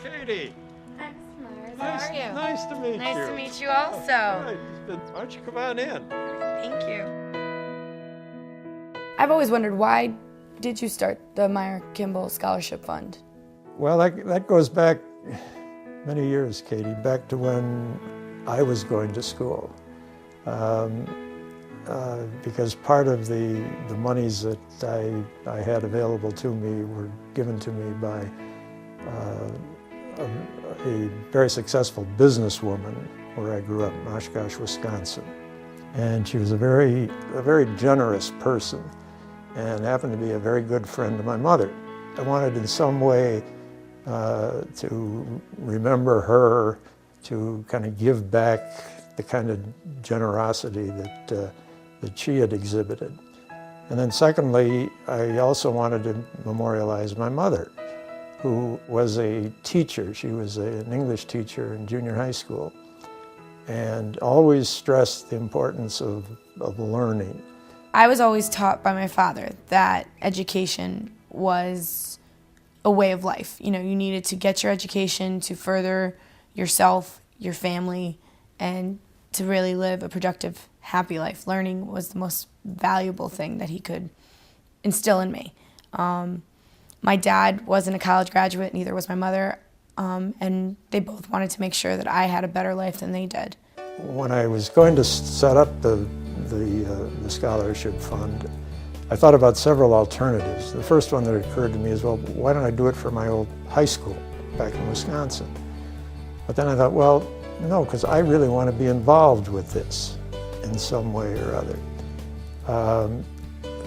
Katie. Hi, Mr. Myers. How are you? Nice to meet you. Nice to meet you also. Right. Why don't you come on in? Thank you. I've always wondered, why did you start the Meyer-Kimball Scholarship Fund? Well, that goes back many years, Katie, back to when I was going to school. Because part of the monies that I had available to me were given to me by a very successful businesswoman where I grew up, in Oshkosh, Wisconsin. And she was a very generous person and happened to be a very good friend of my mother. I wanted in some way to remember her, to kind of give back the kind of generosity that she had exhibited. And then secondly, I also wanted to memorialize my mother, who was a teacher. She was an English teacher in junior high school and always stressed the importance of learning. I was always taught by my father that education was a way of life. You know, you needed to get your education to further yourself, your family, and to really live a productive, happy life. Learning was the most valuable thing that he could instill in me. My dad wasn't a college graduate, neither was my mother, and they both wanted to make sure that I had a better life than they did. When I was going to set up the scholarship fund, I thought about several alternatives. The first one that occurred to me is, well, why don't I do it for my old high school back in Wisconsin? But then I thought, well, no, because I really want to be involved with this in some way or other.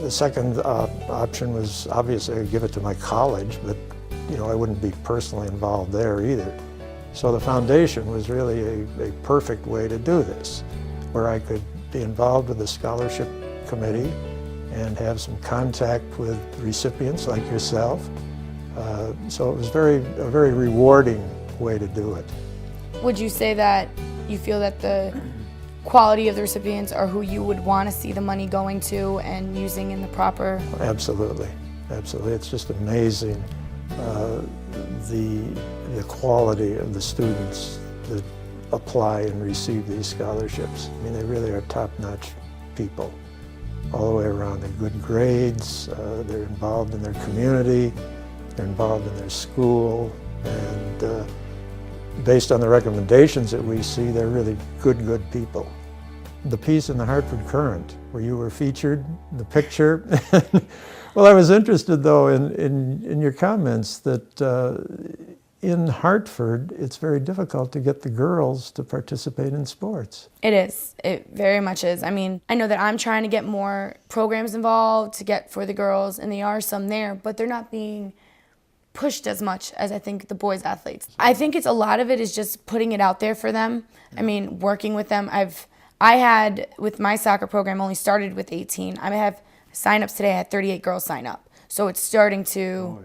The second option was, obviously, I'd give it to my college, but you know, I wouldn't be personally involved there either. So the foundation was really a perfect way to do this, where I could be involved with the scholarship committee and have some contact with recipients like yourself. So it was a very rewarding way to do it. Would you say that you feel that the quality of the recipients are who you would want to see the money going to and using in the proper? Absolutely, absolutely. It's just amazing the quality of the students that apply and receive these scholarships. I mean, they really are top-notch people all the way around. They're good grades, they're involved in their community, they're involved in their school, and based on the recommendations that we see, they're really good people. The piece in the Hartford Courant, where you were featured, the picture. Well, I was interested, though, in your comments that in Hartford, it's very difficult to get the girls to participate in sports. It is. It very much is. I mean, I know that I'm trying to get more programs involved to get for the girls, and there are some there, but they're not being pushed as much as I think the boys athletes. I think a lot of it is just putting it out there for them. I mean, working with them. I had, with my soccer program, only started with 18. I have sign-ups today. I had 38 girls sign up. So it's starting to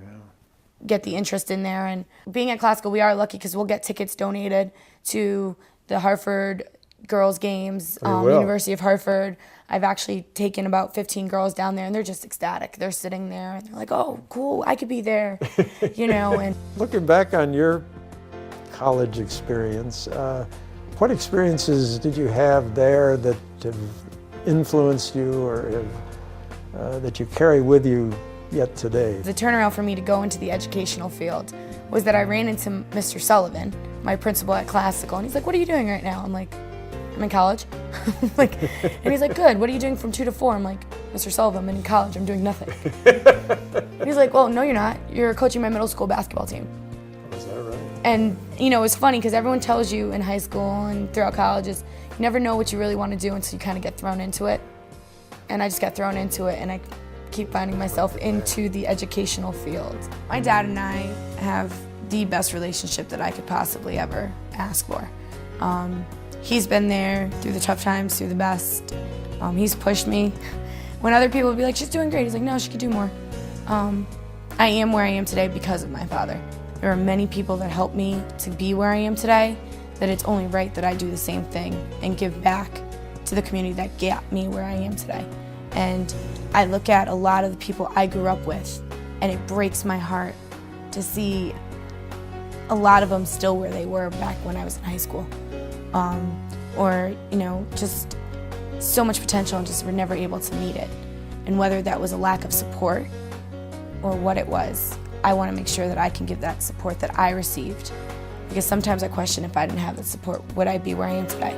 get the interest in there. And being at Classical, we are lucky because we'll get tickets donated to the Hartford girls games, University of Hartford. I've actually taken about 15 girls down there, and they're just ecstatic. They're sitting there, and they're like, oh, cool, I could be there, you know. And looking back on your college experience, what experiences did you have there that have influenced you or that you carry with you yet today? The turnaround for me to go into the educational field was that I ran into Mr. Sullivan, my principal at Classical, and he's like, what are you doing right now? I'm like, I'm in college. And he's like, good, what are you doing from 2 to 4? I'm like, Mr. Sullivan, I'm in college, I'm doing nothing. He's like, well, no, you're not. You're coaching my middle school basketball team. Is that right? And, you know, it's funny because everyone tells you in high school and throughout colleges, you never know what you really want to do until you kind of get thrown into it. And I just got thrown into it, and I keep finding myself into the educational field. My dad and I have the best relationship that I could possibly ever ask for. He's been there through the tough times, through the best. He's pushed me. When other people would be like, she's doing great, he's like, no, she could do more. I am where I am today because of my father. There are many people that helped me to be where I am today, that it's only right that I do the same thing and give back to the community that got me where I am today. And I look at a lot of the people I grew up with, and it breaks my heart to see a lot of them still where they were back when I was in high school. Or, you know, just so much potential and just were never able to meet it. And whether that was a lack of support or what it was, I want to make sure that I can give that support that I received. Because sometimes I question if I didn't have that support, would I be where I am today?